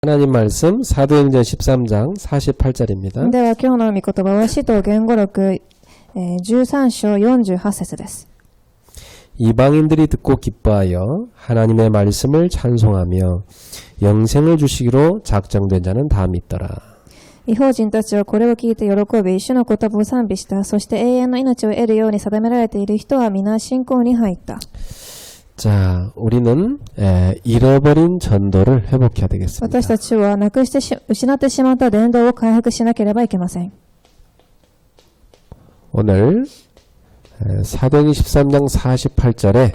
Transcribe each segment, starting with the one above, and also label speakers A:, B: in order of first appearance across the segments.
A: 하나님 말씀 사도행전 13장 48절입니다.
B: では今日の御言葉は使徒言語録13章48節です。
A: 이방인들이 듣고 기뻐하여 하나님의 말씀을 찬송하며 영생을 주시기로 작정된 자는 다 믿더라.
B: 異邦人たちはこれを聞いて喜び、主の言葉を賛美した。そして永遠の命を得るように定められている人は皆信仰に入った。
A: 자, 우리는 잃어버린 전도를 회복해야 되겠습니다.
B: 私たちは失ってしまった伝道を回復しなければいけません。
A: 오늘 사도행전 13장 48절에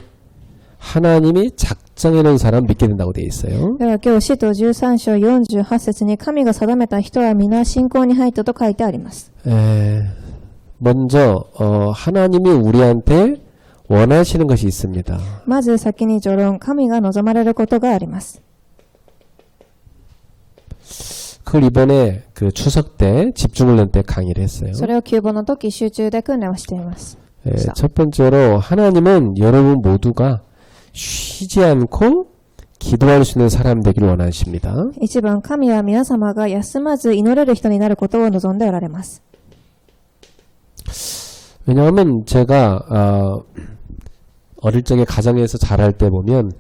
A: 하나님이 작정해 놓은 사람 믿게 된다고 되어 있어요.
B: では今日使徒13章48節に神が定めた人は皆信仰に入ったと書いてあります。
A: 먼저 하나님이 우리한테 원하시는 것이 있습니다.
B: まず先に序論、神が望まれることがあります。
A: 그걸 이번에 그 추석 때 집중훈련 때 강의를 했어요.
B: それを旧本の時集中で訓練をしています。
A: 첫 번째로 하나님은 여러분 모두가 쉬지 않고 기도할 수 있는 사람 되기를 원하십니다.
B: 一番、神は皆様が休まず祈れる人になることを望んでおられます。
A: 왜냐하면 제가 어릴 적에 가정에서 자랄 때 보면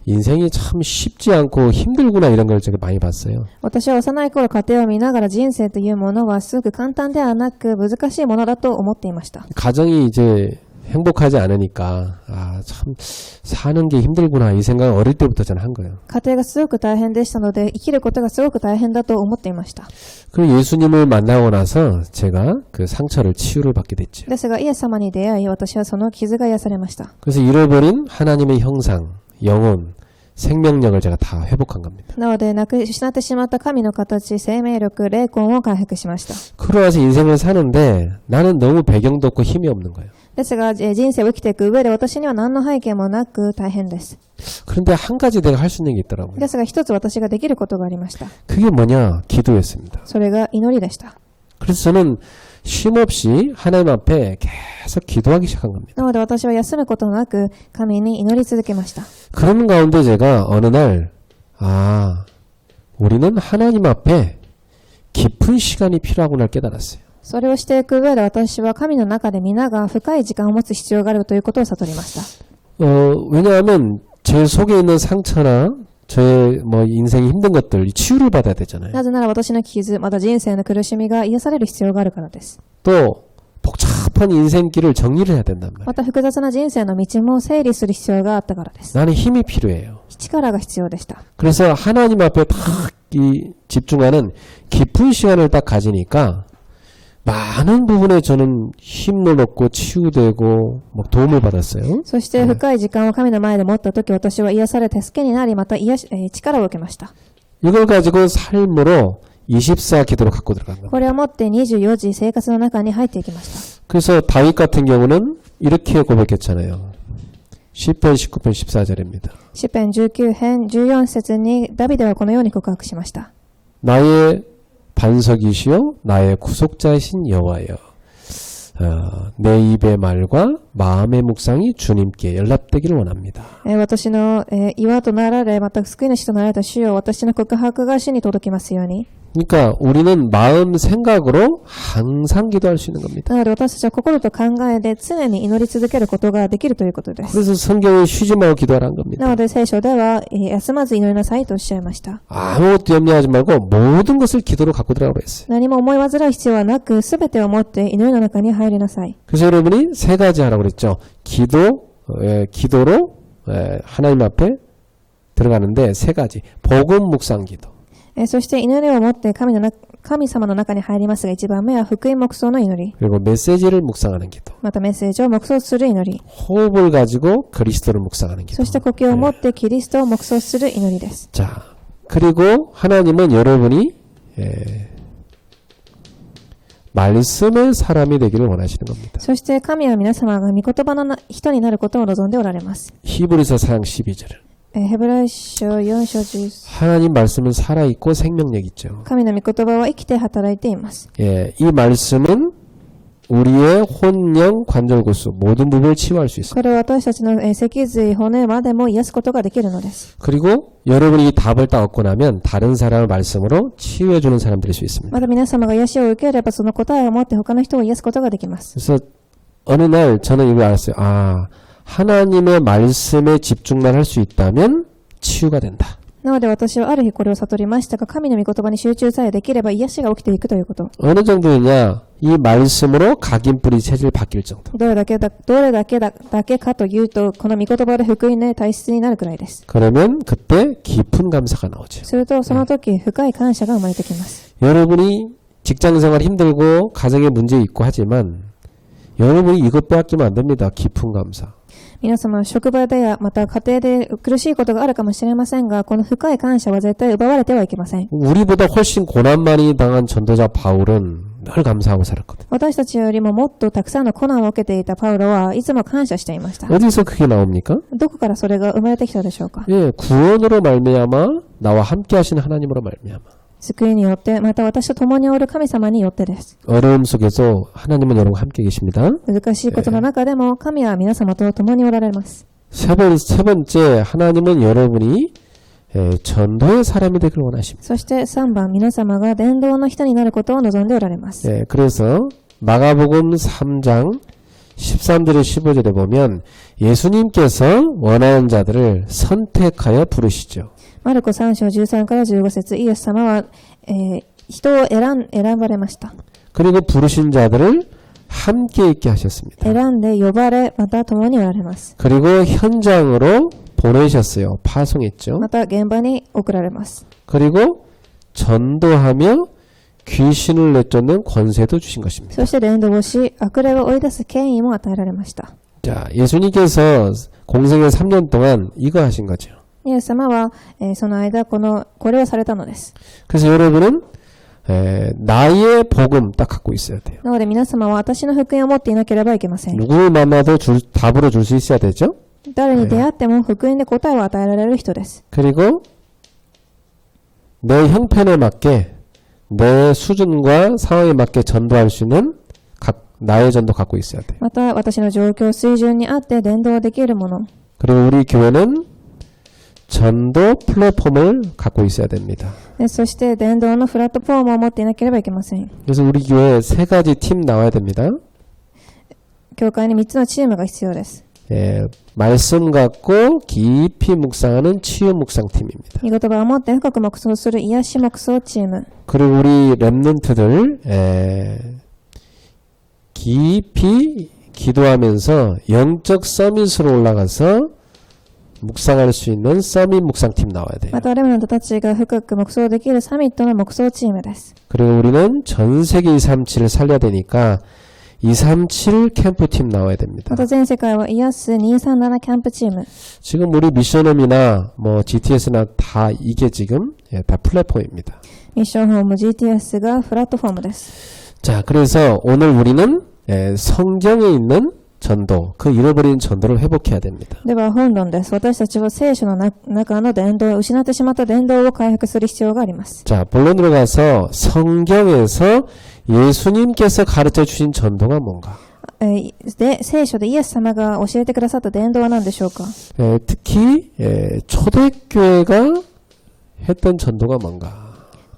A: 인생이 참 쉽지 않고 힘들구나 이런 걸 제가 많이 봤어요.
B: 私は幼い頃家庭を見ながら人生というものはすごく簡単ではなく難しいものだと思っていました。
A: 가정이 이제 행복하지 않으니까 참 사는 게 힘들구나 이 생각을 어릴 때부터 저는 한 거예요.
B: 家庭がすごく大変でしたので生きることがすごく大変だと思っていました。
A: 그리고 예수님을 만나고 나서 제가 그 상처를 치유를 받게 됐죠.
B: ですがイエス様に出会い私はその傷が癒されました。
A: 그래서 잃어버린 하나님의 형상, 영혼, 생명력을 제가 다 회복한 겁니다.
B: なので失ってしまった神の形、生命力、霊魂を回復しました。
A: 그러고 나서 인생을 사는데 나는 너무 배경도 없고 힘이 없는 거예요.
B: ですが人生を生きていく上で私には何の背景もなく大変です。
A: 그런데 한 가지 내가 할 수 있는 게 있더라고요.
B: ですが一つ私ができることがありました。
A: 그게 뭐냐? 기도였습니다.
B: それが祈りでした。
A: 그래서 저는 쉼없이 하나님 앞에 계속 기도하기 시작한 겁니다.
B: なので私は休むことなく神に祈り続けました。
A: 그런 가운데 제가 어느 날 우리는 하나님 앞에 깊은 시간이 필요하구나 깨달았어요.
B: それをしていく上で私は神の中で皆が深い時間を持つ必要があるということを悟りました。
A: 왜냐하면 제 속에 있는 상처나 저의 인생이 힘든 것들 치유를 받아야 되잖아요.
B: なぜなら私の傷、また人生の苦しみが癒される必要があるからです。
A: 또 복잡한 인생길을 정리를 해야 된단 말이에요.
B: また複雑な人生の道も整理する必要があったからです。
A: 나는 힘이 필요해요.
B: 力が必要でした。
A: 그래서 하나님 앞에 딱 집중하는 깊은 시간을 딱 가지니까 많은 부분에 저는 힘을 얻고 치유되고 도움을 받았어요.
B: そして深い時間を神の前で持った時私は癒され助けになりまた力を受けました。
A: 이걸 가지고 삶으로 24 기도로 갖고 들어간 겁니다.
B: これをもって24時生活の中に入っていきました。
A: 그래서 다윗 같은 경우는 이렇게 고백했잖아요. 시편 19편 14절입니다.
B: 詩編19編14節にダビデはこのように告白しました。
A: 나의 반석이시요 나의 구속자이신 여호와여 내 입의 말과 마음의 묵상이 주님께 연락되기를 원합니다.
B: 私の岩となられまた救い主となられた主よ、私の告白が主に届きますように。
A: 그러니까 우리는 마음 생각으로 항상 기도할 수 있는 겁니다.
B: なので私たちは心と考えで常に祈り続けることができるということです。
A: 그래서 성경은 쉬지 말고 기도하라는 겁니다.
B: なので聖書では休まず祈りなさいとおっしゃいました。
A: 아무것도 염려하지 말고 모든 것을 기도로 갖고 들어가라고 했어요.
B: 何も思い煩う必要はなく全てをもって祈りの中に入りなさい。
A: 그래서 여러분이 세 가지 하라고 그랬죠. 기도로 하나님 앞에 들어가는데 세 가지. 복음 묵상 기도.
B: そして祈りをもって神様の中に入りますが、一番目は福音黙想の祈り。
A: 그리고 메시지를 묵상하는 기도.
B: またメッセージを黙想する祈り。
A: 호흡을 가지고 그리스도를 묵상하는 기도.
B: そして呼吸をもってキリストを黙想する祈りです。
A: 자, 그리고 하나님은 여러분이 말씀의 사람이 되기를 원하시는 겁니다.
B: そして神は皆様が御言葉の人になることを望んでおられます。
A: 히브리서 4장 12절.
B: ヘブライ書4章10。
A: 하나님 말씀은 살아있고 생명력 있죠.
B: 神の御言葉は生きて働いています。
A: 이 말씀은 우리의 혼령 관절구수 모든 부분을 치유할 수 있습니다.
B: これは私たちの脊髄、骨までも癒すことができるのです。
A: 그리고 여러분이 이 답을 딱 얻고 나면 다른 사람을 말씀으로 치유해주는 사람들일 수 있습니다.
B: また皆様が癒しを受ければその答えを持って他の人を癒すことができます。
A: 그래서 어느 날 저는 이걸 알았어요. 아, 하나님의 말씀에 집중만 할 수 있다면 치유가 된다.
B: なので私はある日これを悟りましたが、神の御言葉に集中さえできれば癒しが起きていくということ。
A: 어느 정도냐? 이 말씀으로 각인뿌리 체질 바뀔 정도.
B: どれだけかというと、この御言葉で福音の体質になるくらいです。
A: 그러면 그때 깊은 감사가 나오죠.
B: するとその時深い感謝が生まれてきます。
A: 여러분이 직장생활 힘들고 가정에 문제 있고 하지만 여러분이 이것 빼앗기면 안 됩니다. 깊은 감사.
B: 皆様、職場でやまた家庭で苦しいことがあるかもしれませんが、この深い感謝は絶対奪われてはいけません。
A: 우리보다 훨씬 고난 많이 당한 전도자 바울은 늘 감사하고 살았거든요.
B: 私たちよりももっとたくさんの苦難を受けていたパウロはいつも感謝していました。
A: 어디서 그게 나옵니까?
B: どこからそれが生まれてきたでしょうか。
A: 예, 구원으로 말미암아 나와 함께 하시는 하나님으로 말미암아.
B: 救いによって、また私と共におる神様によってです。
A: 어려움 속에서 하나님은 여러분과 함께 계십니다.
B: 難しいことの中でも神は皆様と共におられます。
A: 세 번째, 하나님은 여러분이 전도의 사람이 되길 원하십니다.
B: そして3番、皆様が伝道の人になることを望んでおられます。
A: 예, 그래서 마가복음 3장 13절에 15절에 보면 예수님께서 원하는 자들을 선택하여 부르시죠.
B: マルコ3章13から15節、イエス様は、人を選ばれました。
A: 그리고 부르신 자들을 함께 있게 하셨습니다.
B: 選んで呼ばれ、また共におられます。
A: 그리고 현장으로 보내셨어요. 파송했죠.
B: また現場に送られます。
A: 그리고 전도하며 귀신을 내쫓는 권세도 주신 것입니다.
B: そして伝道をし、悪霊を追い出す権威も与えられました。
A: 자, 예수님께서 공생의 3년 동안 이거 하신 거죠.
B: イエス様は、その間これをされたのです。
A: 그래서 여러분은 나의 복음 딱 갖고 있어야 돼요.
B: なので皆様は私の福音を持っていなければいけません。
A: 누구를 만나도 답으로 줄 수 있어야 되죠.
B: 誰に出会っても福音で答えを与えられる人です。
A: 그리고 내 형편에 맞게 내 수준과 상황에 맞게 전도할 수 있는 나의 전도 갖고 있어야 돼요.
B: また私の状況水準にあって伝道できるもの。
A: 그리고 우리 교회는 전도 플랫폼을 갖고 있어야 됩니다.
B: そして伝道のプラットフォームを持っていなければいけません。
A: 그래서 우리 교회에 3가지 팀 나와야 됩니다.
B: 教会に3つのチームが必要です。
A: 말씀 갖고 깊이 묵상하는 치유 묵상 팀입니다.
B: 御言葉を持って深く黙想する癒し黙想チーム。
A: 그리고 우리 랩런트들 깊이 기도하면서 영적 서밋으로 올라가서 묵상할 수 있는 서밋 묵상팀 나와야 돼요.
B: またレムナントたちが深く黙想できるサミットの黙想チームです。
A: 그리고 우리는 전 세계 237을 살려야 되니까 237 캠프팀 나와야 됩니다.
B: また全世界を癒す237キャンプチーム。
A: 지금 우리 미션홈이나 뭐 GTS나 다 이게 지금 다 플랫폼입니다.
B: ミッションホーム GTS がプラットフォームです。
A: 자, 그래서 오늘 우리는 성경에 있는 전도, 그 잃어버린 전도를 회복해야 됩니다.
B: では本論です。私たちは聖書の中の伝道、失ってしまった伝道を回復する必要があります。
A: 자, 본론으로 가서 성경에서 예수님께서 가르쳐 주신 전도가 뭔가?
B: で、聖書でイエス様が教えてくださった伝道は何でしょうか？
A: 특히 초대교회가 했던 전도가 뭔가?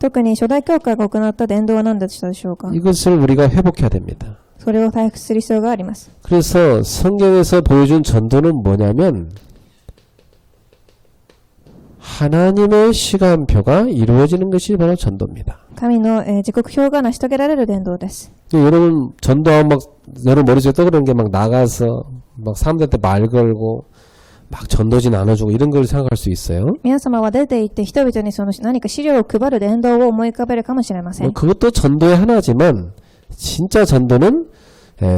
B: 特に初代教会が行った伝道は何でしたでしょうか？
A: 이것을 우리가 회복해야 됩니다.
B: それを回復する必要があります。
A: 그래서 성경에서 보여준 전도는 뭐냐면 하나님의 시간표가 이루어지는 것이 바로 전도입니다.
B: 神の時刻表が成し遂げられる伝道です。
A: 여러분 전도하면 막 여러분 머릿속에 떠오르는 게 막 나가서 막 사람들한테 말 걸고 막 전도지 나눠주고 이런 걸 생각할 수 있어요.
B: 皆様は出て行って人々にその何か資料を配る伝道を思い浮かべるかもしれません。
A: 그것도 전도의 하나지만 진짜 전도는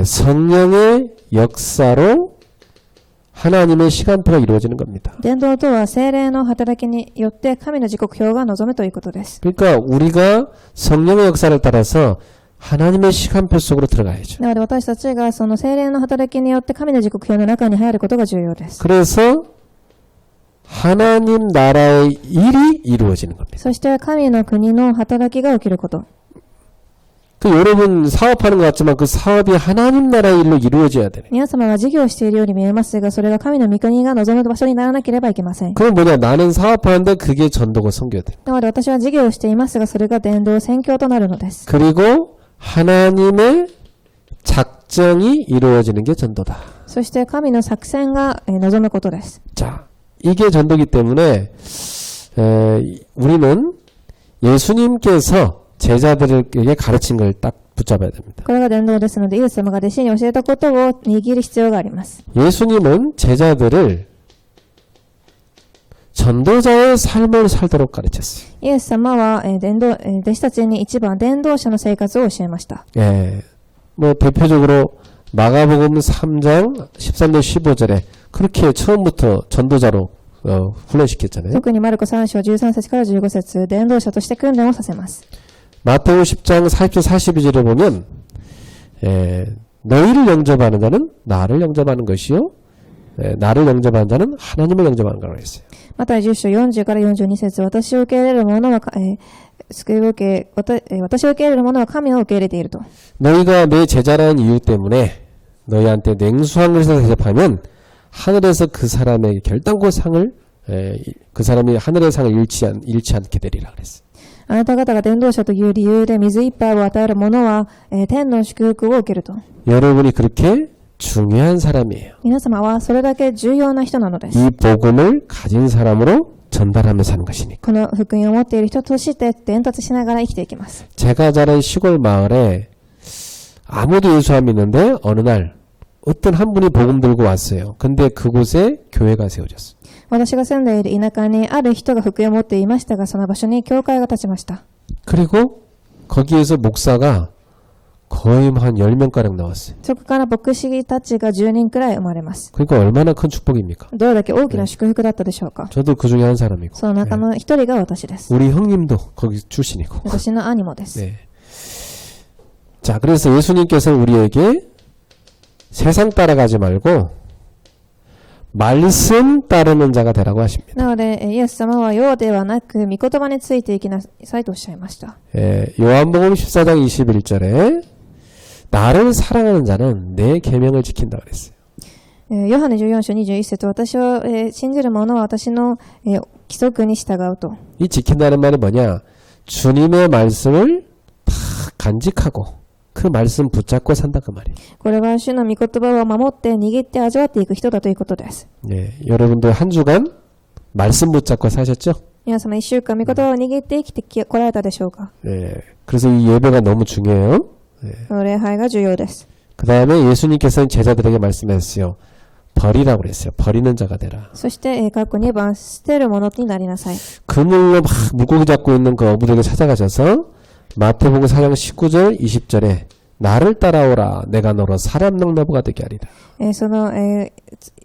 A: 성령의 역사로 하나님의 시간표가 이루어지는 겁니다.
B: 伝道とは聖霊の働きによって神の時刻表が望むということです。
A: 그러니까 우리가 성령의 역사를 따라서 하나님의 시간표 속으로 들어가야죠.
B: なので私たちがその聖霊の働きによって神の時刻表の中に入ることが重要です。
A: 그래서 하나님 나라의 일이 이루어지는 겁니다.
B: そして神の国の働きが起きること。
A: 그 여러분 사업하는 것 같지만 그 사업이 하나님 나라의 일로 이루어져야 되네.
B: 皆様は事業をしているように見えますが、それが神の御国が望む場所にならなければいけません。
A: 그건 뭐냐? 나는 사업하는데 그게 전도고 선교야 돼.
B: なので私は事業をしていますが、それが伝道宣教となるのです。
A: 그리고 하나님의 작정이 이루어지는 게 전도다.
B: そして神の作戦が望むことです。
A: 자, 이게 전도기 때문에 우리는 예수님께서 제자들에게 가르친 걸 딱 붙잡아야 됩니다.
B: これが伝道ですので、イエス様が弟子に教えたことを握る必要があります。
A: 예수님은 제자들을 전도자의 삶을 살도록 가르쳤어요.
B: イエス様は弟子たちに一番伝道者の生活を教えました。
A: 예, 뭐 대표적으로 마가복음 3장 13절 15절에 그렇게 처음부터 전도자로 훈련시켰잖아요.
B: 特にマルコ3章13節から15節、伝道者として訓練をさせます。
A: 마태복음 10장 40절 42절에 보면 너희를 영접하는 자는 나를 영접하는 것이요 나를 영접하는 자는 하나님을 영접하는 거라고 했어요.
B: また10章40から42節、私を受け入れる者は、救いを受け、私を受け入れる者は神を受け入れていると。
A: 너희가 내 제자라는 이유 때문에 너희한테 냉수한 것을 대접하면 하늘에서 그 사람에게 결단코 상을 그 사람이 하늘의 상을 잃지 않게 되리라 그랬어요.
B: あなた方が伝道者という理由で水一杯を与える者は、天の祝福を受けると。
A: 여러분이 그렇게 중요한 사람이에요.
B: 皆様はそれだけ重要な人なのです。
A: 이 복음을 가진 사람으로 전달하며 사는 것이니까.
B: この福音を持っている人として伝達しながら生きていきます。
A: 제가 자란 시골 마을에 아무도 예수 안 믿는데 어느 날 어떤 한 분이 복음 들고 왔어요. 근데 그곳에 교회가 세워졌어요.
B: 私が住んでいる田舎にある人が福音を持っていましたが、その場所に教会が立ちました。
A: 그리고 거기에서 목사가 거의 한 10명가량 나왔어요.
B: そこから牧師たちが10人くらい生まれます。
A: 그러니까 얼마나 큰 축복입니까?
B: どれだけ大きな祝福だったでしょうか。
A: 저도 그 중에 한 사람이고
B: その中の一人が私です。
A: 우리 형님도 거기 출신이고.
B: 私の兄もです。
A: 네. 자, 그래서 예수님께서 우리에게 세상 따라가지 말고 말씀 따르는 자가 되라고 하십니다.
B: なので、イエス様は世ではなく、御言葉についていきなさいとおっしゃいました。
A: 요한복음 14장 21절에 나를 사랑하는 자는 내 계명을 지킨다 그랬어요.
B: ヨハネ14章21節、私を信じる者は私の規則に従うと。
A: 이 지킨다는 말이 뭐냐? 주님의 말씀을 다 간직하고 그 말씀 붙잡고 산다 그 말이에요.
B: これは主の御言葉を守って握って味わっていく人だということです。
A: 네, 여러분들 한 주간 말씀 붙잡고 사셨죠?
B: 皆様一週間御言葉を握って生きてこられたでしょうか。
A: 네, 그래서 이 예배가 너무 중요해요.
B: この礼拝が重要です。
A: 그 다음에 예수님께서는 제자들에게 말씀하셨어요. 버리라고 그랬어요. 버리는 자가 되라.
B: そして、過去2番、捨てるものになりなさい。
A: 그물로 막 물고기 잡고 있는 그 어부들에게 찾아가셔서 마태복음 4장 19절 20절에 나를 따라오라 내가 너로 사람 낚나부가 되게 하리라.
B: その、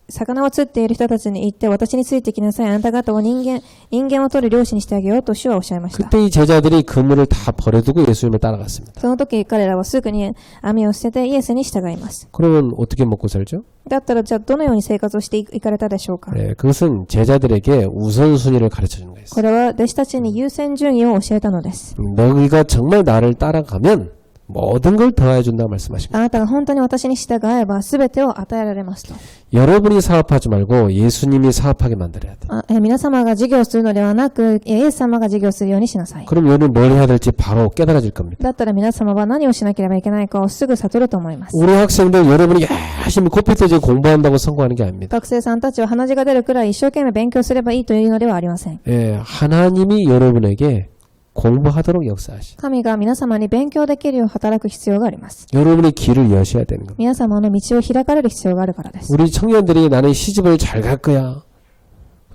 B: 魚を釣っている人たちに言って私についてきなさい。あなた方を人間を取る漁師にしてあげようと主はおっしゃいました。
A: 그때 이 제자들이 그물을 다 버려두고 예수님을 따라갔습니다.
B: その時彼らはすぐに網を捨ててイエスに従います。
A: 그러면 어떻게 먹고 살죠?
B: だったらじゃあどのように生活をしていかれたでしょうか。
A: 네, 그것은 제자들에게 우선순위를 가르쳐주는 거예요.
B: これは弟子たちに優先順位を教えたのです。
A: 너희가 정말 나를 따라가면 모든 걸 더해준다고 말씀하십니다.
B: あなたが本当に私に従えば全てを与えられますと。
A: 여러분이 사업하지 말고 예수님이 사업하게 만들어야 돼.
B: 皆様が事業をするのではなく、イエス様が事業をするようにしなさい。
A: 그럼 여러분 뭘 해야 될지 바로 깨달아질 겁니다.
B: だったら皆様は何をしなければいけないかをすぐ悟ると思います。
A: 우리 학생들 여러분이 열심히 코피터지 공부한다고 성공하는 게 아닙니다.
B: 学生さんたちは鼻血が出るくらい一生懸命勉強すればいいというのではありません。
A: 예, 하나님이 여러분에게 공부하도록 역사하시.
B: 神が皆様に勉強できるよう働く必要があります。
A: 여러분의 길을 여셔야 되는 겁니다.
B: 皆様の道を開かれる必要があるからです。
A: 우리 청년들이 나는 시집을 잘 갈 거야.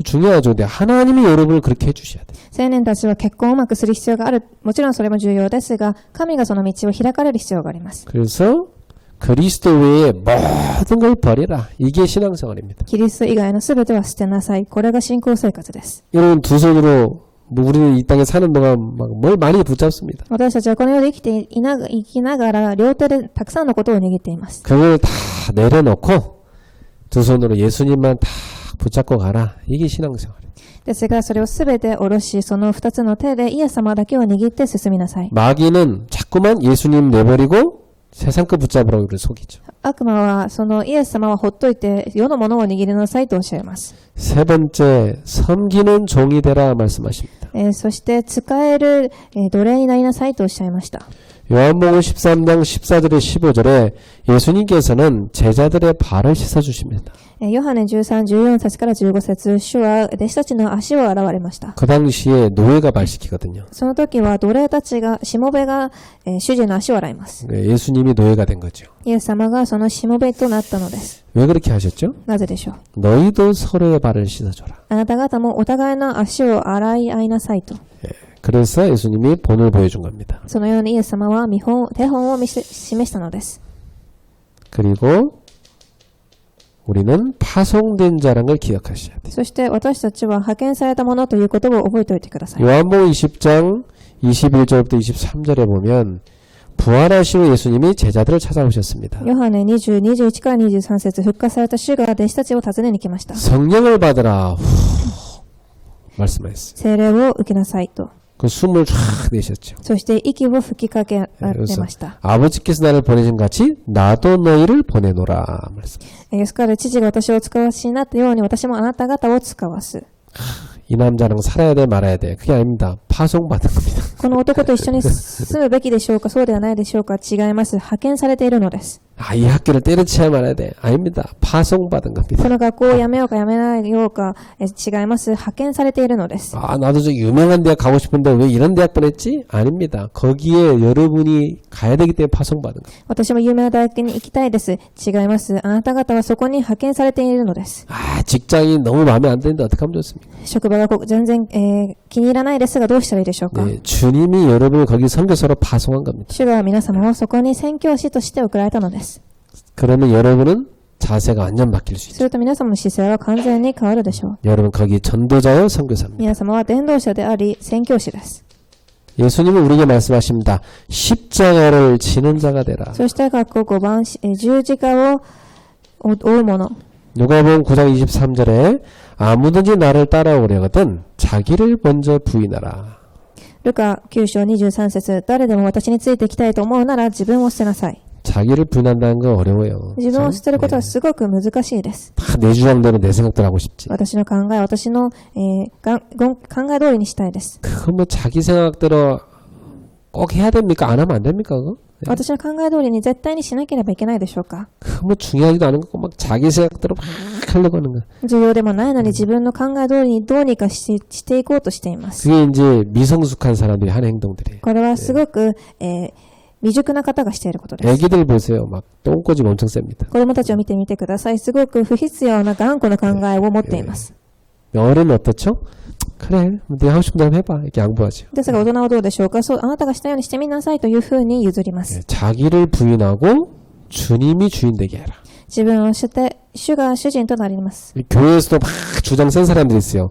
A: 중요하죠. 근데 하나님이 여러분을 그렇게 해주셔야 돼.
B: 青年たちは結婚をうまくする必要がある。もちろんそれも重要ですが、神がその道を開かれる必要があります。
A: 그래서 그리스도 외에 모든 걸 버리라. 이게 신앙생활입니다.
B: キリスト以外のすべては捨てなさい。これが信仰生活です。
A: 여러분 두 손으로 우리는 이 땅에 사는 동안 막 뭘 많이 붙잡습니다.
B: 私たちはこの世で生きながら両手でたくさんのことを握っています。
A: 그걸 다 내려놓고 두 손으로 예수님만 다 붙잡고 가라. 이게 신앙생활이에요.
B: ですが、それをすべて下ろし、その二つの手でイエス様だけを握って進みなさい。
A: 마귀는 자꾸 자꾸만 예수님 내버리고 세상 거 붙잡으라고 우리를 속이죠.
B: 悪魔は、そのイエス様はほっといて、世のものを握りなさいとおっしゃいます。
A: 세 번째, 섬기는 종이 되라 말씀하십니다.
B: そして、使える、奴隷になりなさいとおっしゃいました。
A: 요한복음 13장 14절에 15절에 예수님께서는 제자들의 발을 씻어주십니다.
B: ヨハネ13、14節から15節、主は弟子たちの足を洗われました。
A: 그 당시에 노예가 발시키거든요.
B: その時は奴隷たちが、しもべが、主人の足を洗います。
A: 예수님이 노예가 된 거죠.
B: イエス様がそのしもべとなったのです。
A: 왜 그렇게 하셨죠?
B: なぜでしょう。
A: 너희도 서로의 발을 씻어줘라.
B: あなた方もお互いの足を洗い合いなさいと。
A: 그래서 예수님이 본을 보여준 겁니다.
B: そのようにイエス様は手本を示したのです。
A: 그리고 우리는 파송된 자라는 걸 기억하셔야 돼요.
B: そして私たちは派遣されたものということを覚えておいてください。
A: 요한복음 20장 21절부터 23절에 보면 부활하신 후 예수님이 제자들을 찾아오셨습니다.
B: ヨハネ20、21から23節、復活された主が弟子たちを訪ねに来ました。
A: 성령을 받으라 말씀하셨어요.
B: 聖霊を受けなさいと。
A: 그 숨을 쫙 내셨죠.
B: そして息を吹きかけられ
A: 그래서
B: ました。
A: 아버지께서 나를 보내신 같이 나도 너희를 보내노라 말씀.
B: ですから父が私を使わしになったように私もあなた方を使わす。
A: 이 남자랑 살아야 돼 말아야 돼. 그게 아닙니다. 파송받은 겁니다.
B: この男と一緒に住むべきでしょうか、そうではないでしょうか。違います。派遣されているのです。
A: 아, 이 학교를 때려치야 말아야 돼. 아닙니다. 파송받은 겁니다.
B: この学校を辞めようか辞めないようか、違います。派遣されているのです。
A: 아, 나도 저 유명한 대학 가고 싶은데 왜 이런 대학 보냈지? 아닙니다. 거기에 여러분이 가야 되기 때문에 파송받은 거예요.
B: 私も有名な大学に行きたいです。違います。あなた方はそこに派遣されているのです。
A: 아, 직장이 너무 마음에 안 드는데 어떻게 하면 좋습니까?
B: 職場が全然、気に入らないですがどうしたらいいでしょうか。
A: 네, 주님이 여러분을 거기 선교사로 파송한 겁니다.
B: 主が皆様をそこに宣教師として送られたのです。
A: 그러면 여러분은 자세가 완전 바뀔 수
B: す
A: 있죠.
B: ると皆様の姿勢は完全に変わるでしょう。
A: 여러분 거기 전도자요 선교사입니다.
B: 皆様は伝道者であり宣教師です。
A: 예수님은 우리에게 말씀하십니다. 십자가를 지는 자가 되라.
B: そして学校5番、十字架を追う者。
A: 누가복음 9장 23절에 아무든지 나를 따라오려거든 자기를 먼저 부인하라.
B: ルカ9章23節、誰でも私についてきたいと思うなら自分を捨てなさい。
A: 자기를 부인한다는 거 어려워요.
B: 自分を捨てることはすごく難しいです。
A: 다 내 주장대로 내 생각대로 하고 싶지.
B: 私の考え、私の、考え通りにしたいです。
A: 그거 뭐 자기 생각대로 꼭 해야 됩니까? 안 하면 안 됩니까? 그거?
B: 私の考え通りに絶対にしなければいけないでしょうか。
A: 그거 뭐 중요하지도 않은 거고 막 자기 생각대로 막 하려고 하는 거야.
B: 重要でもないのに自分の考え通りにどうにかしていこうとしています。
A: 그게 이제 미성숙한 사람들이 하는 행동들이에요.
B: これはすごく、未熟な方がしていることです。
A: 애기들 보세요. 막 똥꼬집 엄청 셉니다.
B: 子供たちを見てみてください。すごく不必要な頑固な考えを持っています。
A: 어른은 어떻죠? 그래, 네가 하고 싶은 대로 해봐. 이렇게 양보하죠.
B: ですが大人はどうでしょうか。そう、あなたがしたようにしてみなさいというふうに譲ります。
A: 자기를 부인하고 주님이 주인 되게 해라.
B: 自分をして、主が主人となります。
A: 교회에서도 막 주장 센 사람들이 있어요.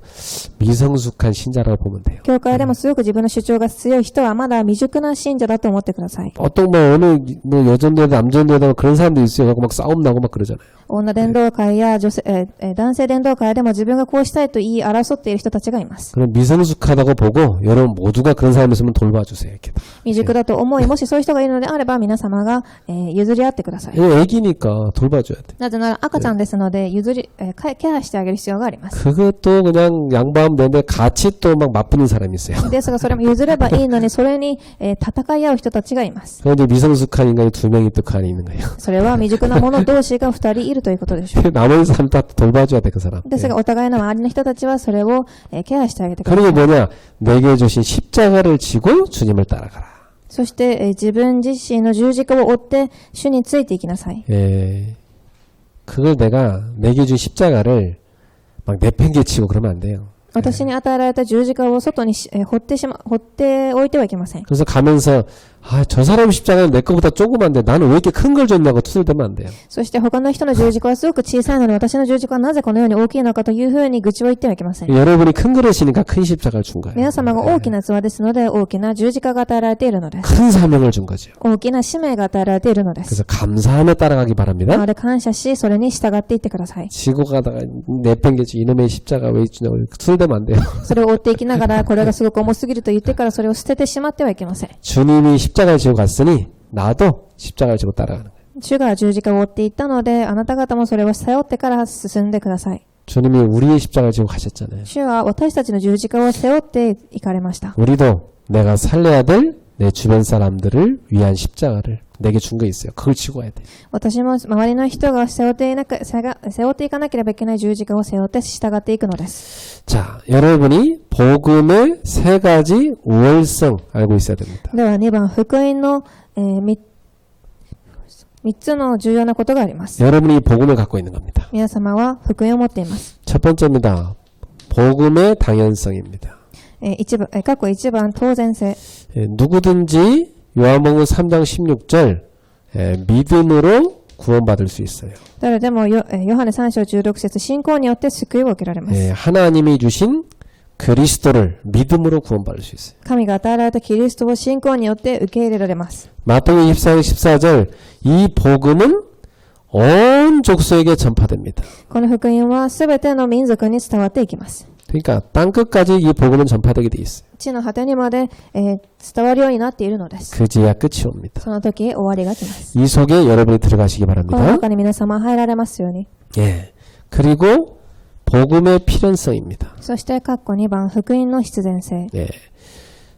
A: 미성숙한 신자라고 보면 돼요.
B: 教会でもすごく自分の主張が強い人はまだ未熟な信者だと思ってください。
A: 어떤 뭐 어느 뭐 여전도에도 남전도에도 그런 사람도 있어요. 막 싸움 나고 막 그러잖아요.
B: 女伝道会や女性、男性伝道会でも自分がこうしたいと言い争っている人たちがいます。
A: 그럼 미성숙하다고 보고 여러분 모두가 그런 사람이 있으면 돌봐주세요. 이렇게.
B: 未熟だと思い、もしそういう人がいるのであれば皆様が、譲り合ってください。
A: 애기니까 돌봐줘야 돼.
B: なぜなら赤ちゃんですのでケアしてあげる必要があります。
A: 그것도 그냥 양보하면 되는데 같이 또 막 맞붙는 사람이 있어요.
B: ですがそれも譲ればいいのにそれに、戦い合う人たちがいます。
A: 그런데 미성숙한 인간이 두 명이 또 그 안에 있는 거예요.
B: それは未熟な者同士が2人いるということでしょう。
A: 나머지 사람 다 돌봐줘야 돼, 그 사람.
B: ですがお互いの周りの人たちはそれを、ケアしてあげてくださ
A: 그리고
B: い。
A: 뭐냐? 내게 주신 십자가를 지고 주님을 따라가라.
B: そして、自分自身の十字架を追って主についていきなさい。
A: 예. 그걸 내게 준 십자가를 막 내팽개치고 그러면 안 돼요.
B: 私に与えられた十字架を外に放っておいてはいけません。
A: 그래서 가면서 아, 저 사람 십자가는 내 거보다 조그만데 나는 왜 이렇게 큰 걸 줬냐고 투덜대면 안 돼요.
B: そして他の人の十字架はすごく小さいのに私の十字架はなぜこのように大きいのかというふうに愚痴を言ってはいけません。
A: 여러분이 큰 그릇이니까 큰 십자가를 준 거예요.
B: 皆様が大きな器ですので大きな十字架が与えられているのです。
A: 큰 사명을 준 거죠.
B: 大きな使命が与えられているのです。
A: 그래서 감사하며 따라가기
B: な
A: 바랍니다.
B: ので感謝し、それに従っていってください。
A: 지고 가다가 내팽개치 이놈의 십자가 왜 주냐고 투덜대면 안 돼요.
B: それを追っていきながら、これがすごく重すぎると言ってからそれを捨ててしまってはいけません。
A: 주님이 십자가 십자가를 지고 갔으니 나도 십자가를 지고 따라가는 거예요.
B: 主が十字架を追っていったので、あなた方もそれを背負ってから進んでください。
A: 주님이 우리의 십자가를 지고 가셨잖아요.
B: 主は私たちの十字架を背負って行かれました。
A: 우리도 내가 살려야 될 내 주변 사람들을 위한 십자가를 내게 준 거 있어요. 그걸 지고 가야 돼.
B: 私も周りの人が背負っていかなければいけない十字架を背負って従っていくのです。
A: 자, 여러분이 복음의 세 가지 우월성 알고 있어야 됩니다.
B: では2番、福音の、3つの重要なことがあります。
A: 여러분이 복음을 갖고 있는 겁니다.
B: 皆様は福音を持っています。
A: 첫 번째입니다. 복음의 당연성입니다.
B: 過去1番、当然性。
A: 누구든지 요한복음 3장 16절 믿음으로 구원받을 수 있어요.
B: 誰でもヨハネ3章16節信仰によって救いを受けられます。
A: 하나님이 주신 그리스도를 믿음으로 구원받을 수 있어요.
B: 神が与えられたキリストを信仰によって受け入れられます。
A: 마태복음 24장 14절 이 복음은 온 족속에게 전파됩니다.
B: この福音はすべての民族に伝わっていきます。
A: 그러니까 땅끝까지 이 복음은 전파되게 돼 있어요.
B: 地の果てにまで、伝わるようになっているのです。
A: 그제야 끝이 옵니다.
B: その時終わりが来ます。
A: 이 속에 여러분이 들어가시기
B: この
A: 바랍니다.
B: 中に皆様入られますように。
A: 예. 그리고 복음의 필연성입니다.
B: そして括弧2番、福音の必然性。
A: 예.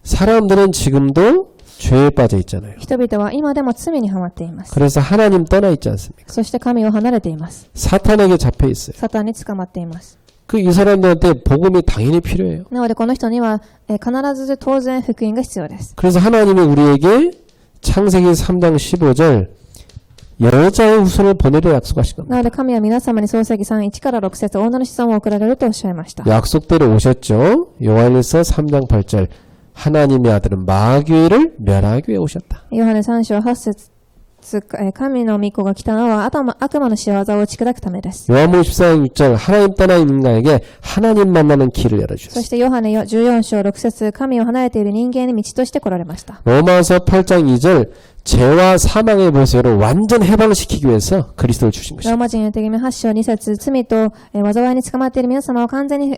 A: 사람들은 지금도 죄에 빠져 있잖아요.
B: 人々は今でも罪にはまっています。
A: 그래서 하나님 떠나 있지 않습니까?
B: そして神を離れています。
A: 사탄에게 잡혀 있어요.
B: サタンに捕まっています。
A: 이 사람들한테 복음이 당연히 필요해요.
B: なのでこの人には、必ず当然福音が必要です。
A: 그래서 하나님이 우리에게 창세기 3장 15절 여자의 후손을 보내려 약속하신
B: な
A: 겁니다.
B: ので神は皆様に創世記3、1から6節女の子孫を送られるとおっしゃいました。
A: 약속대로 오셨죠. 요한일서 3장 8절 하나님의 아들은 마귀를 멸하기 위해 오셨다.
B: ヨハネ3章8節神の御子が来たのは悪魔の仕業を打ち砕くためです。
A: 요한복음 14장 6절 하나님 떠나 있는 자에게 하나님 만나는 길을
B: そ
A: 열어주셨어요.
B: してヨハネ14章6節神を離れている人間に道として来られました。
A: 로마서 8장 2절 죄와 사망의 보세를 완전 해방시키기 위해서 그리스도를 주신
B: ロー
A: 것입니다.
B: マ人への手紙8章2節罪と災いに捕まっている皆様を完全に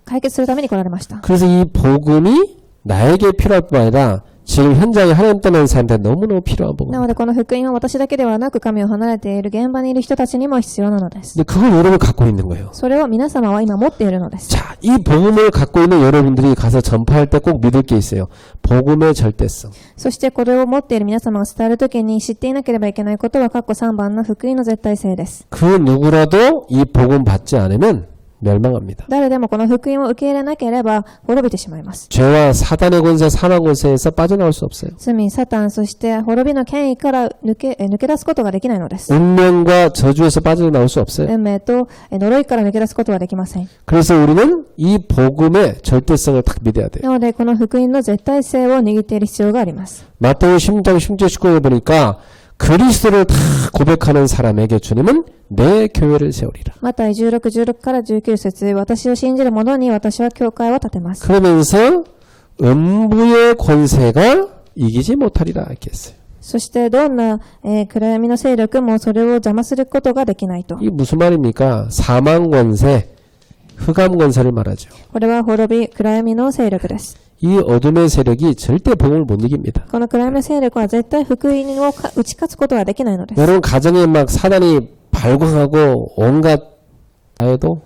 B: 解決するために来られました。
A: 그래서 이 복음이 나에게 필요할 뿐 아니라 지금 현장에 하나님 떠나는 사람들한테 너무너무 필요한
B: な
A: 복음입니다.
B: のでこの福音は私だけではなく神を離れている現場にいる人たちにも必要なのです。
A: 근데 그걸 여러분 갖고 있는 거예요.
B: それを皆様は今持っているのです。
A: 자, 이 복음을 갖고 있는 여러분들이 가서 전파할 때 꼭 믿을 게 있어요. 복음의 절대성.
B: そしてこれを持っている皆様が伝えるときに知っていなければいけないことは括弧3番の福音の絶対性です。
A: 그 누구라도 이 복음 받지 않으면 멸망합니다.
B: 誰でもこの福音を受け入れなければ滅びてしまいます。
A: 죄와 사단의 권세, 사망 권세에서 빠져나올 수 없어요.
B: 罪、サタン、そして滅びの権威から抜け出すことができないのです。
A: 운명과 저주에서 빠져나올 수 없어요.
B: 運命と呪いから抜け出すことはできません。
A: 그래서 우리는 이 복음의 절대성을 딱 믿어야 돼요.
B: なのでこの福音の絶対性を握っている必要があります。
A: 마태복음 10장 16절 19절에 보니까 그리스도를 다 고백하는 사람에게 주님은 내 교회를 세우리라.
B: マタイ16、16から19節、私を信じる者に私は教会を建てます。
A: 그러면서 음부의 권세가 이기지 못하리라 이렇게 했어요.
B: そしてどんな、暗闇の勢力もそれを邪魔することができないと。
A: 이 무슨 말입니까? 사망 권세, 흑암 권세를 말하죠.
B: これは滅び、暗闇の勢力です。
A: 이 어둠의 세력이 절대 복음을 못 이깁니다.
B: この暗闇の勢力は絶対福音を打ち勝つことはできないのです。
A: 여러분 가정에 막 사단이 발광하고 온갖 해도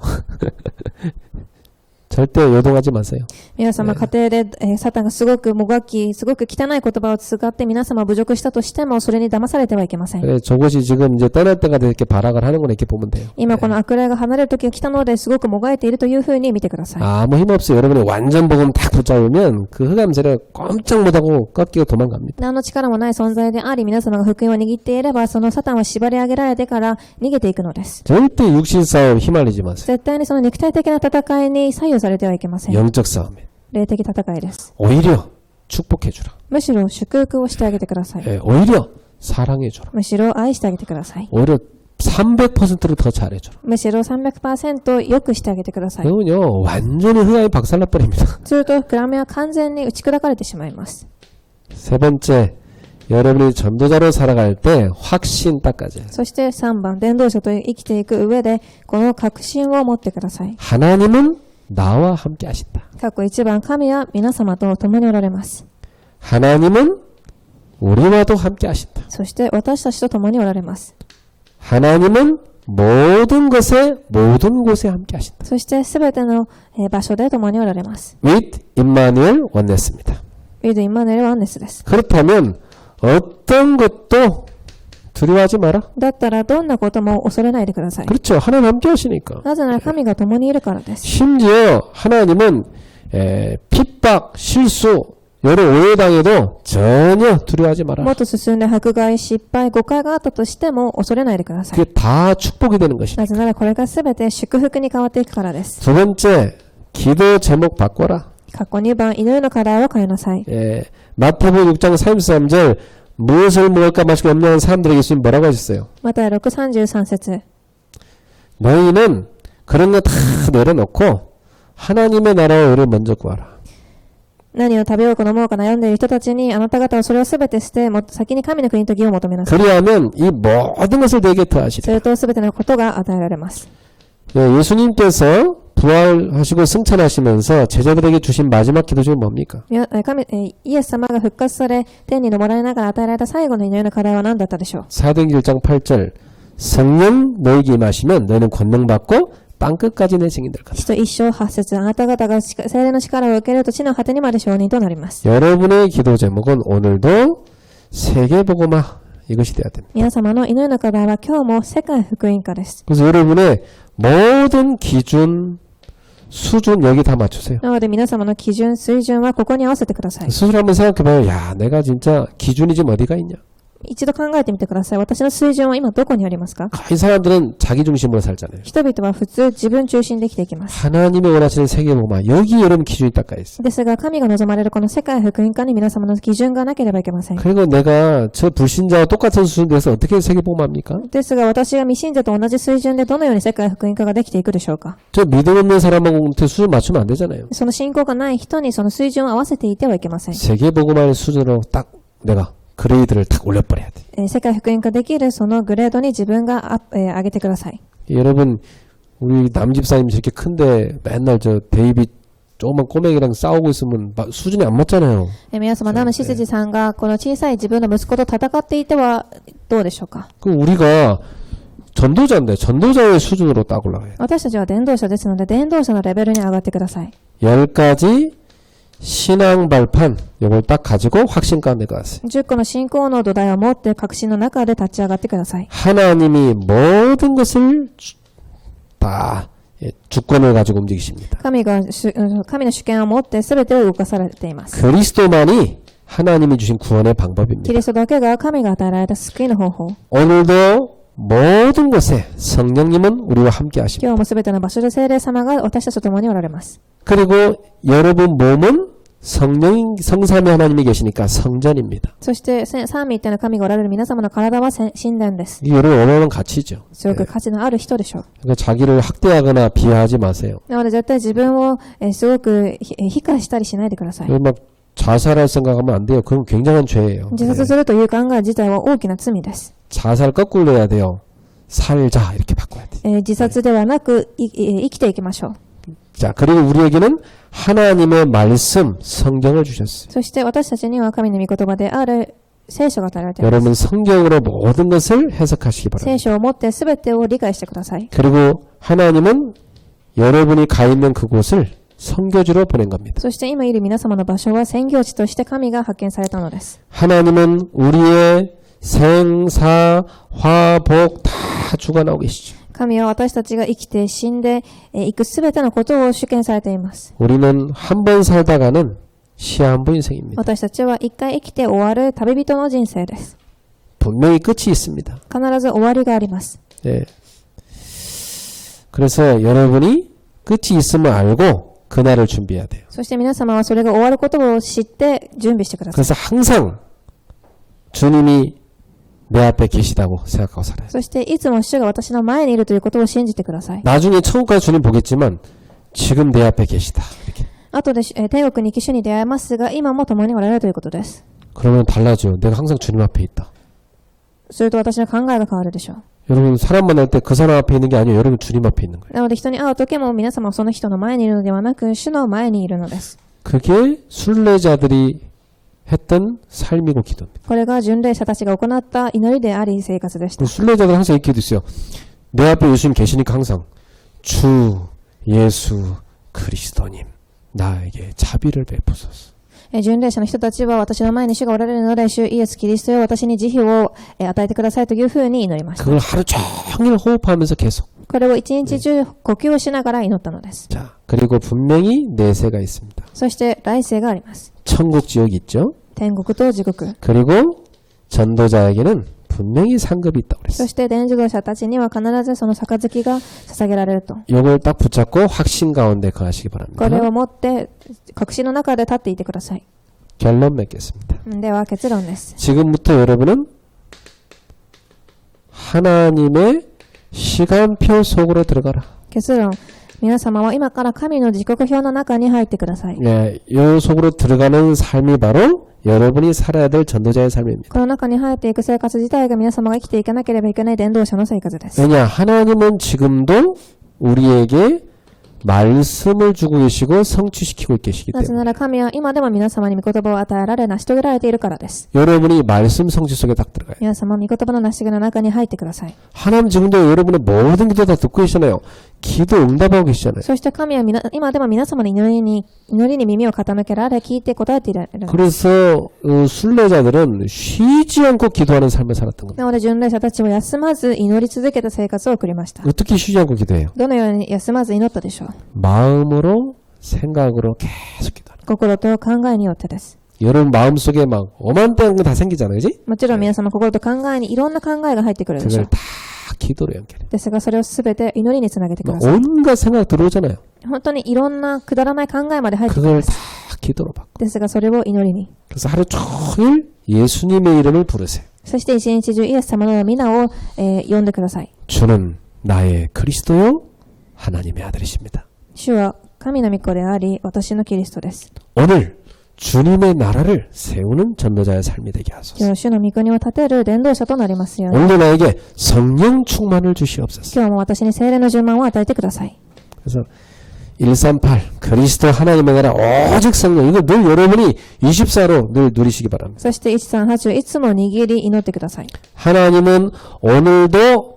A: 절대 요동하지 마세요.
B: 皆様家庭で、サタンがすごくもがき、すごく汚い言葉を使って皆様を侮辱したとしてもそれに騙されてはいけません。
A: 그래, 저것이 지금 이제 떠날 때가 돼 이렇게 발악을 하는 걸 이렇게 보면 돼요.
B: 今この悪霊が離れる時が来たのですごくもがいているというふうに見てください。
A: 아무 힘 없어요. 여러분이 완전 복음 딱 붙잡으면 그 흑암 세력 꼼짝 못하고 꺾이고 도망갑니다.
B: 何の力もない存在であり皆様が福音を握っていればそのサタンは縛り上げられてから逃げていくのです。
A: 절대 육신 싸움 휘말리지 마세요.
B: 絶対にその肉体的な戦いに左右されてはいけません。
A: 영적 싸움에
B: 霊的戦いです。
A: 오히려 축복해주라.
B: むしろ祝福をしてあげてください。
A: 예, 오히려 사랑해주라.
B: むしろ愛してあげてください。
A: 오히려 300%로 더 잘해주라.
B: むしろ 300% 良くしてあげてください。
A: 그러면요 완전히 흑암이 박살나버립니다.
B: すると暗闇は完全に打ち砕かれてしまいます。
A: 세 번째, 여러분이 전도자로 살아갈 때 확신 딱 가져요.
B: そして3番、伝道者と生きていく上でこの確信を持ってください。
A: 하나님은 나와 함께 하신다.
B: 過去1番、神は皆様と共におられます。
A: 하나님은 우리와도 함께 하신다.
B: そして私たちと共におられます。
A: 하나님은 모든 곳에 함께 하신다.
B: そしてすべての場所で共におられます。
A: with 임마누엘 원네스입니다.
B: ウィズ・インマヌエル・ワンネスです。
A: 그렇다면 어떤 것도 두려워하지 마라.
B: だったらどんなことも恐れないでください。
A: 그렇죠. 하나님 함께 하시니까.
B: なぜなら神が共にいるからです。
A: 심지어 하나님은 핍박, 실수, 여러 오해당해도 전혀 두려워하지
B: も
A: 마라.
B: っと進んで迫害、失敗、誤解があったとしても恐れないでください。
A: 그게 다 축복이 되는 것이다.
B: なぜならこれがすべて祝福に変わっていくからです。
A: 두 번째, 기도 제목 바꿔라.
B: 過去2番、祈りの課題を変えなさい。
A: 마태복음 6장 33절 무엇을 먹을까 마실까 염려하는 사람들에게 예수님 뭐라고 하셨어요?
B: また6:33節
A: 너희는 그런 거 다 내려놓고 하나님의 나라의 의를 먼저 구하라.
B: 何を食べようか飲もうか悩んでいる人たちにあなた方はそれをすべて捨て、もっと先に神の国と義を求めなさい。
A: 그리하면 이 모든 것을 내게
B: す
A: 더하시리라.
B: るとすべてのことが与えられます。
A: 예수님께서 부활하시고 승천하시면서 제자들에게 주신 마지막 기도 중에 뭡니까?
B: イエス様が復活され、天に昇られながら与えられた最後の祈りの課題は何だったでしょう。
A: 사도행전 1장 8절 성령 너에게 임하시면 너희는 권능받고 땅끝까지 내 증인 될 것이다.
B: 使徒一章八節、あなた方が聖霊の力を受けると地の果てにまで証人となります。
A: 여러분의 기도 제목은 오늘도 세계복음화 이것이 돼야 됩니다.
B: 皆様の祈りの課題は今日も世界福音化です。
A: 그래서 여러분의 모든 기준, 수준 여기 다 맞추세요.
B: なので皆様の基準、水準はここに合わせてください。
A: 스스로 한번 생각해봐요. 야, 내가 진짜 기준이 지금 어디가 있냐?
B: 一度考えてみてください。私の水準は今どこにありますか？
A: 이 사람들은 자기 중심으로 살잖아요.
B: 人々は普通自分中心で生きていきます。
A: 하나님이 원하시는 세계복음화 여기 여러분 기준이 딱 가 있어요.
B: ですが神が望まれるこの世界福音化に皆様の基準がなければいけません。
A: 그리고 내가 저 불신자와 똑같은 수준 돼서 어떻게 세계복음합니까?
B: ですが私が未信者と同じ水準でどのように世界福音化ができていくでしょうか？
A: 저 믿음 없는 사람한테 수준 맞추면 안 되잖아요.
B: その信仰がない人にその水準を合わせていてはいけません。
A: 세계복음화의 수준으로 딱 내가 그레이드를 딱 올려버려야 돼.
B: 世界福音化できるそのグレードに自分が上げてください。
A: 여러분 우리 남집사님 저렇게 큰데 맨날 저 데이빗 조그만 꼬맹이랑 싸우고 있으면 수준이 안 맞잖아요.
B: 皆様、ナムシスジさんがこの小さい自分の息子と戦っていてはどうでしょうか？
A: 그 우리가 전도자인데 전도자의 수준으로 딱 올라가요.
B: 私たちは伝道者ですので伝道者のレベルに上がってください。
A: 10가지 신앙 발판 이걸 딱 가지고 확신가 내가세요.
B: 10個の信仰の土台を持って確信の中で立ち上がってください。
A: 하나님이 모든 것을 다 주권을 가지고 움직이십니다.
B: 神の主権を持って全てを動かされています。
A: 그리스도만이 하나님이 주신 구원의 방법입니다.
B: キリストだけが神が与えられた救いの方法。
A: 오늘도 모든 곳에 성령님은 우리와 함께 하십니다.
B: 今日も全ての場所で聖霊様が私たちと共におられます。
A: 그리고 여러분 몸은 성삼위 하나님이 계시니까 성전입니다.
B: そして三位一体の神がおられる皆様の体は神殿です。
A: 이게 여러분 어마어마한 가치죠.
B: すごく価値のある人でしょう。
A: 그러니까 자기를 학대하거나 비하하지 마세요.
B: なので絶対自分をすごく非難したりしないでください。
A: 막 자살할 생각하면 안 돼요. 그건 굉장한 죄예요.
B: 自殺するという考え自体は大きな罪です。
A: 자살 거꾸로 해야 돼요. 살자 이렇게 바꿔야 돼.
B: 自殺ではなく生きていきましょう。
A: 자, 그리고 우리에게는 하나님의 말씀, 성경을 주셨어요.
B: そして私たちには神の御言葉である聖書が与えられています。
A: 여러분 성경으로 모든 것을 해석하시기 바랍니다.
B: 聖書を持って全てを理解してください。
A: 그리고 하나님은 여러분이 가 있는 그곳을 선교지로 보낸 겁니다.
B: そして今いる皆様の場所は宣教地として神が派遣されたのです。
A: 하나님은 우리의 생사, 화복 다 주관하고 계시죠.
B: 神は私たちが生きて死んでいくすべてのことを主権されています。
A: 우리는 한 번 살다가는 시한부 인생입니다.
B: 私たちは一回生きて終わる旅人の人生です。
A: 분명히 끝이 있습니다.
B: 必ず終わりがあります。
A: 네. 그래서 여러분이 끝이 있음을 알고 그날을 준비해야 돼요.
B: そして皆様はそれが終わることを知って準備してください。
A: 그래서 항상 주님이 내 앞에 계시다고 생각하고 살아요.
B: そしていつも主が私の前にいるということを信じてください。
A: 나중에 천국 가서 주님 보겠지만 지금 내 앞에 계시다. 이렇게.
B: 後で天国に行き主に出会えますが、今も共におられるということです。
A: 그러면 달라져요. 내가 항상 주님 앞에 있다.
B: すると私の考えが変わるでしょう。
A: 여러분 사람 만날 때 그 사람 앞에 있는 게 아니에요. 여러분 주님 앞에 있는 거예요.
B: なので人に会うときも皆様はその人の前にいるのではなく、主の前にいるのです。
A: 그게 순례자들이 했던 삶이고 기도입니다.
B: これが巡礼者たちが行った祈りであり生活でした。
A: 순례자들 항상 이렇게 기도했어요. 내 앞에 예수님 계시니까 항상 주 예수 그리스도님 나에게 자비를 베푸소서.
B: 巡礼者の人たちは私の前に主がおられるので、主イエス・キリストよ私に慈悲を与えてくださいというふうに祈りました。
A: 그걸 하루 종일 호흡하면서 계속.
B: これを一日中呼吸をしながら祈ったのです。
A: 자, 그리고 분명히 내세가 있습니다.
B: そして来世があります。
A: 천국 지옥이 있죠.
B: 天国と地獄。
A: 그리고 전도자에게는 분명히 상급이 있다고
B: そ
A: 그랬어요.
B: して伝授道者たちには必ずその杯が捧げられると。
A: 이걸 딱 붙잡고 확신 가운데 거하시기
B: これ
A: 바랍니다.
B: を持って確信の中で立っていてください。
A: 결론 맺겠습니다.
B: では結論です。
A: 지금부터 여러분은 하나님의 시간표 속으로 들어가라.
B: 結論。皆様は今から神の時刻表の中に入ってください。
A: 예, 이 속으로 들어가는 삶이 바로 여러분이 살아야 될 전도자의 삶입니다.
B: この中に入っていく生活自体が皆様が生きていかなければいけない伝道者の生活です。
A: 왜냐, 하나님은 지금도 우리에게 말씀을 주고 계시고 성취시키고 계시기
B: なぜ
A: 때문에
B: なら神は今でも皆様に御言葉を与えられ成し遂げられているからです。
A: 여러분이 말씀 성취 속에 딱 들어가요.
B: 皆様、御言葉の成し遂げの中に入ってください。
A: 하나님 지금도 여러분의 모든 기도 다 듣고 계시잖아요. 기도 응답하고 계시잖아요.
B: そして神は今でも皆様の祈りに耳を傾けられ、聞いて答えていられる。
A: 그래서 순례자들은 쉬지 않고 기도하는 삶을 살았던 겁니다.
B: なので巡礼者たちは休まず祈り続けた生活を送りました。
A: 어떻게 쉬지 않고 기도해요?
B: どのように休まず祈ったでしょう。
A: 마음으로 생각으로 계속 기도하는
B: 心と考えによってです。
A: 여러분 마음속에 막 어마어마한 거 다 생기잖아요. 그지?
B: もちろん皆様心と考えにいろんな考えが入ってくるでしょ
A: 그걸
B: う。
A: 다 기도로 연결해.
B: ですがそれをすべて祈りにつなげてくだ
A: 막
B: さい。
A: 온갖 생각 들어오잖아요.
B: 本当にいろんなくだらない考えまで入ってくるん
A: 그걸
B: です。
A: 다 기도로 바꿔.
B: ですがそれを祈りに。
A: 그래서 하루 종일 예수님의 이름을 부르세요.
B: そして一日中イエス様の皆を、呼んでください。
A: 주는 나의 그리스도요 하나님의 아들이십니다.
B: 主は神の御子であり、私のキリストです。
A: 오늘 주님의 나라를 세우는 전도자의 삶이 되게
B: 今
A: 하소서.
B: 日主の御国を立てる伝道者となりますように。
A: 오늘도 나에게 성령 충만을 주시옵소서.
B: 今日も私に聖霊の充満を与えてください。
A: 그래서 138 그리스도 하나님의 나라 오직 성령 이거 늘 여러분이 24로 늘 누리시기 바랍니다.
B: そして138をいつも握り祈ってください。
A: 하나님은 오늘도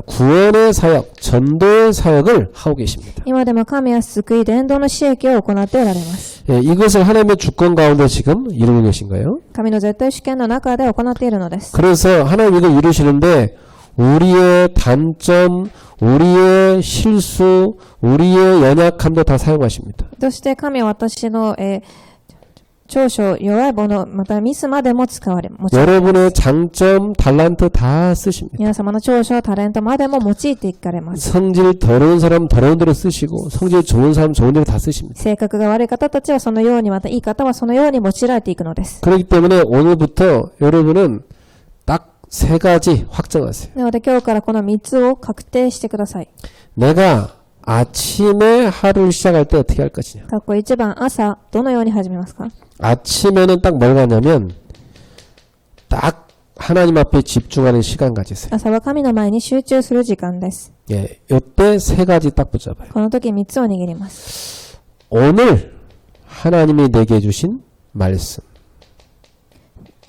A: 구원의 사역, 전도의 사역을 하고 계십니다.
B: 今でも神は救い伝道の使役を行っておられます。
A: 이것을 하나님의 주권 가운데 지금 이루고 계신 거예요.
B: 神の絶対主権の中で行っているのです。
A: 그래서 하나님 이걸 이루시는데 우리의 단점, 우리의 실수, 우리의 연약함도 다 사용하십니다.
B: そして神は私の、長所、弱いもの、またミスまでも使われ、用いて
A: 여러분의 장점, 달란트 다 쓰십니다.
B: 皆様の長所、タレントまでも用いていかれます。
A: 성질 더러운 사람 더러운 대로 쓰시고 성질 좋은 사람 좋은 대로 다 쓰십니다.
B: 性格が悪い方たちはそのように、またいい方はそのように用いられていくのです。
A: 그렇기 때문에 오늘부터 여러분은 딱 세 가지 확정하세요.
B: なので今日からこの3つを確定してください。
A: 내가 아침에 하루를 시작할 때 어떻게 할 것이냐.
B: 過去1番、朝、どのように始めますか？
A: 아침에는 딱 뭘 가냐면 딱 하나님 앞에 집중하는 시간 가지세요.
B: 朝は神の前に集中する時間です。
A: 예, 이때 세 가지 딱 붙잡아요.
B: この時3つを握ります。
A: 오늘 하나님이 내게 주신 말씀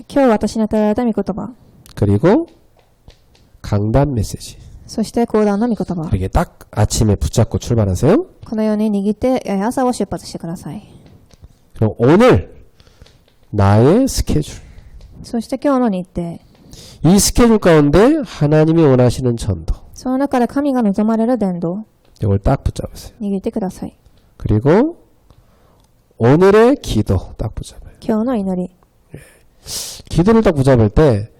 B: 今日私に与えられた御言葉、
A: 그리고 강단 메시지
B: そして講談の御言葉。
A: 이렇게 딱 아침에 붙잡고 출발하세요.
B: このように握って朝を出発してください。
A: 그럼 오늘 나의 스케줄
B: そして今日の日程。
A: 이 스케줄 가운데 하나님이 원하시는 전도
B: その中で神が望まれる伝道、
A: 이걸 딱 붙잡으세요.
B: 握ってください。
A: 그리고 오늘의 기도 딱 붙잡아요.
B: 今日の祈り。
A: 기도를 딱 붙잡을 때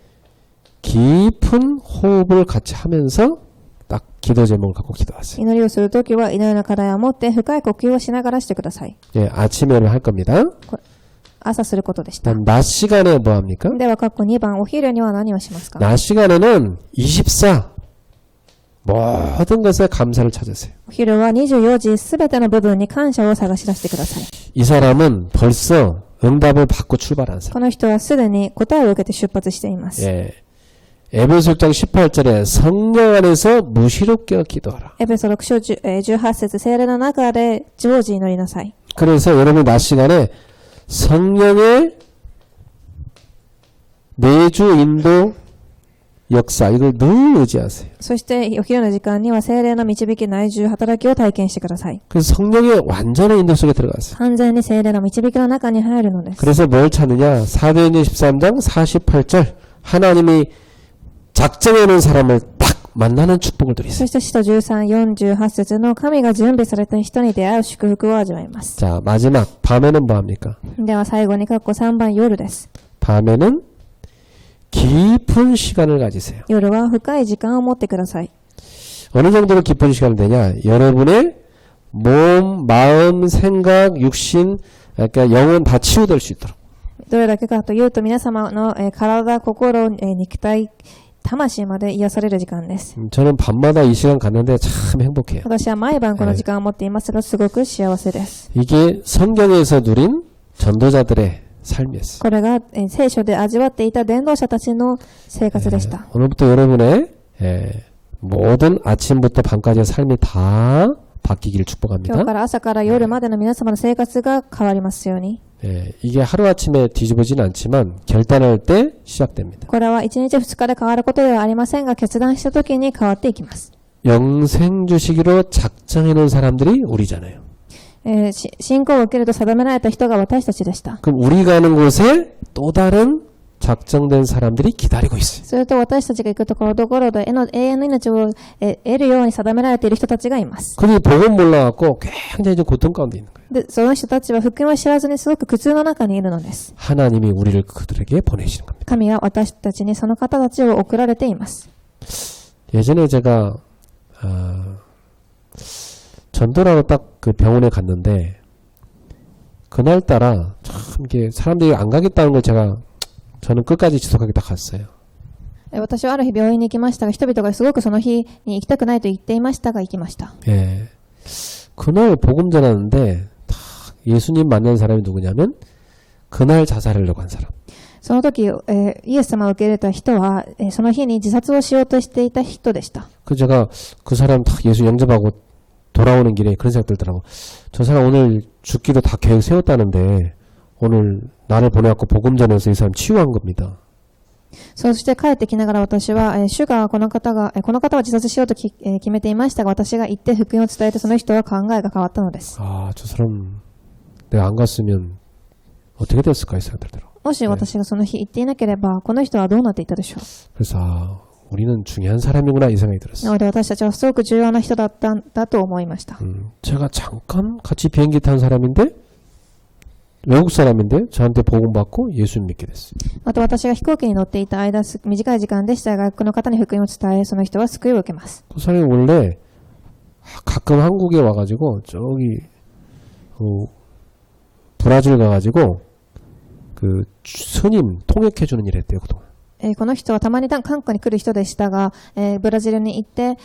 A: 깊은 호흡을 같이 하면서 딱 기도 제목을 갖고 기도하세요.
B: 祈りをするときは祈りの課題を持って深い呼吸をしながらしてください。
A: 예, 아침에를 할 겁니다.
B: 朝することでした。
A: 낮 시간에 뭐 합니까?
B: では、括弧2番、お昼には何をしますか？
A: 낮 시간에는 24 모든 것에 감사를 찾으세요.
B: お昼は24時すべての部分に感謝を探し出してください。
A: 이 사람은 벌써 응답을 받고 출발한 사람.
B: この人はすでに答えを受けて出発しています。
A: 예. 에베소 6장 18절에 성령 안에서 무시롭게 기도하라.
B: エペソ6章18節、聖霊の中で常時祈りなさい。
A: 그래서 여러분 낮 시간에 성령의 내주 인도 역사 이걸 늘 의지하세요.
B: そしてお昼の時間には聖霊の導き内住働きを体験してください。
A: 그래서 성령의 완전한 인도 속에 들어가세요.
B: 完全に聖霊の導きの中に入るのです。
A: 그래서 뭘 찾느냐? 사도행전 13장 48절 하나님이 작정해놓은 사람을 딱 만나는 축복을
B: そ
A: 드리세요.
B: して使徒13、48節の神が準備された人に出会う祝福を味わいます。
A: 자, 마지막 밤에는 뭐합니까?
B: では最後に括弧3番夜です。
A: 밤에는 깊은 시간을 가지세요.
B: 夜は深い時間を持ってください。
A: 어느 정도로 깊은 시간이 되냐? 여러분의 몸, 마음, 생각, 육신, 그러니까 영혼 다 치유될 수 있도록.
B: どれだけかというと皆様の体、心、肉体、魂まで癒される時間です。
A: 저는 밤마다 이 시간 갖는데 참 행복해요.
B: 私は毎晩この時間を持っていますがすごく幸せです。
A: 이게 성경에서 누린 전도자들의 삶이었어요.
B: これが聖書で味わっていた伝道者たちの生活でした。
A: 오늘부터 여러분의 모든 아침부터 밤까지의 삶이 다 바뀌기를
B: 今
A: 축복합니다.
B: 日から朝から夜までの皆様の生活が変わりますように。
A: 이게 하루아침에 뒤집어지는 않지만 결단할 때 시작됩니다.
B: これは1日2日で変わることではありませんが決断した時に変わっていきます。
A: 영생 주시기로 작정해 놓은 사람들이 우리잖아요.
B: 信仰を受けると定められた人が私たちでした。
A: 그럼 우리 가는 곳에 또 다른 작정된 사람들이 기다리고 있어요.
B: すると私たちが行くところどころで永遠の命を得るように定められている人たちがいます。
A: 그들이 복음 몰라갖고 굉장히 좀 고통 가운데 있는 거예요.
B: で、その人たちは福音を知らずにすごく苦痛の中にいるのです。
A: 하나님이 우리를 그들에게 보내시는 겁니다.
B: 神は私たちにその方たちを送られています。
A: 예전에 제가 전도라고 딱 그 병원에 갔는데 그날따라 참 이게 사람들이 안 가겠다는 걸 저는 끝까지 지속하게 딱 갔어요.
B: 私はある日病院に行きましたが人々がすごくその日に行きたくないと言っていましたが行きました。
A: 예. 그날 복음 전하는데 딱 예수님 만난 사람이 누구냐면 그날 자살하려고 한 사람.
B: その時、イエス様を受け入れた人は、その日に自殺をしようとしていた人でした。
A: 그 제가 그 사람 딱 예수 영접하고 돌아오는 길에 그런 생각 들더라고. 저 사람 오늘 죽기로 다 계획 세웠다는데 오늘 나를 보내갖고 복음 전해서 이 사람 치유한 겁니다.
B: そして帰ってきながら私は、主がこの方は自殺しようと決めていましたが、私が行って福音を伝えてその人は考えが変わったのです。
A: 아, 저 사람 내가 안 갔으면 어떻게 됐을까 이 생각 들더라고.
B: もし私がその日行っていなければ、この人はどうなっていたでしょう。
A: 그래서 우리는 중요한 사람이구나 이 생각이
B: な
A: 들었어요.
B: ので私たちはすごく重要な人だったんだと思いました。
A: 제가 잠깐 같이 비행기 탄 사람인데 외국 사람인데 저한테 복음 받고 예수 믿게 됐어요.
B: また私が飛行機に乗っていた間、短い時間でしたが、この方に福音を伝え、その人は救いを受けます。
A: 그 사람이 원래 가끔 한국에 와가지고 저기 브라질 가가지고 그 스님 통역해주는 일 했대요 그동안.
B: この人はたまに韓国に来る人でしたが、ブラジルに行って、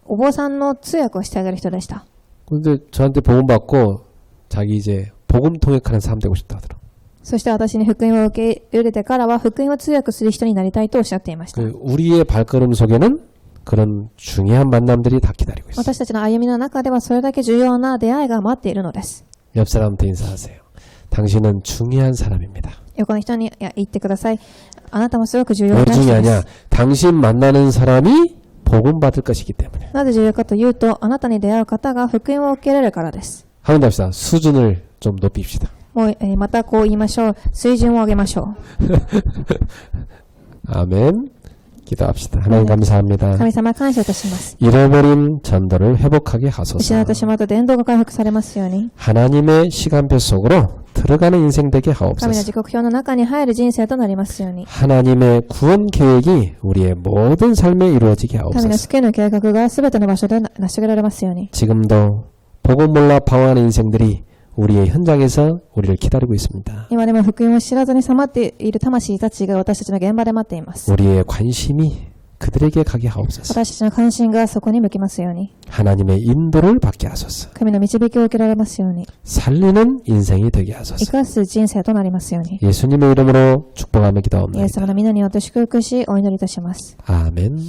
B: お坊さんの通訳をしてあげる人でした。
A: 근데 저한테 복음 받고 자기 이제 복음 통역하는 사람 되고 싶다 하더라고.
B: そして私に福音を受け入れてからは福音を通訳する人になりたいとおっしゃっていました。
A: 우리의 발걸음 속에는 그런 중요한 만남들이 다 기다리고 있어요.
B: 私たちの歩みの中ではそれだけ重要な出会いが待っているのです。
A: 옆 사람한테 인사하세요. 당신은 중요한 사람입니다.
B: 横の人に言ってください。あなたもすごく重要な
A: 왜
B: 人で
A: 중요하냐?
B: す。
A: 당신 만나는 사람이 복음 받을 것이기 때문에.
B: なぜ重要かというと、あなたに出会う方が福音を受けられるからです。
A: 한번 더 합시다. 수준을 좀 높입시다.
B: もう、またこう言いましょう。水準を上げましょう。
A: 아멘. 기도합시다. 하나님 감사합니다.
B: 神様感謝いたします。
A: 잃어버린 전도를 회복하게
B: 失
A: 하소서.
B: ってしまった伝道が回復されますように。
A: 하나님의 시간표 속으로 들어가는 인생 되게
B: 神の
A: 하옵소서.
B: 時刻表の中に入る人生となりますように。
A: 하나님의 구원 계획이 우리의 모든 삶에 이루어지게
B: 神の
A: 하옵소서.
B: 救いの計画が全ての場所で成し遂げられますように。
A: 지금도 복음 몰라 방황하는 인생들이 우리의 현장에서 우리를 기다리고 있습니다.
B: 今でも福音を知らずにさまっている魂たちが私たちの現場で待っています。
A: 우리의 관심이 그들에게 가게 하옵소서.
B: 私たちの関心がそこに向きますように。
A: 하나님의 인도를 받게 하소서.
B: 神の導きを受けられますように。
A: 살리는 인생이 되게
B: 生
A: 하소서.
B: かす人生となりますように。
A: 예수님의 이름으로 축복하며
B: イエス
A: 기도합니다.
B: 様の皆によって祝福しお祈りいたします。
A: 아멘.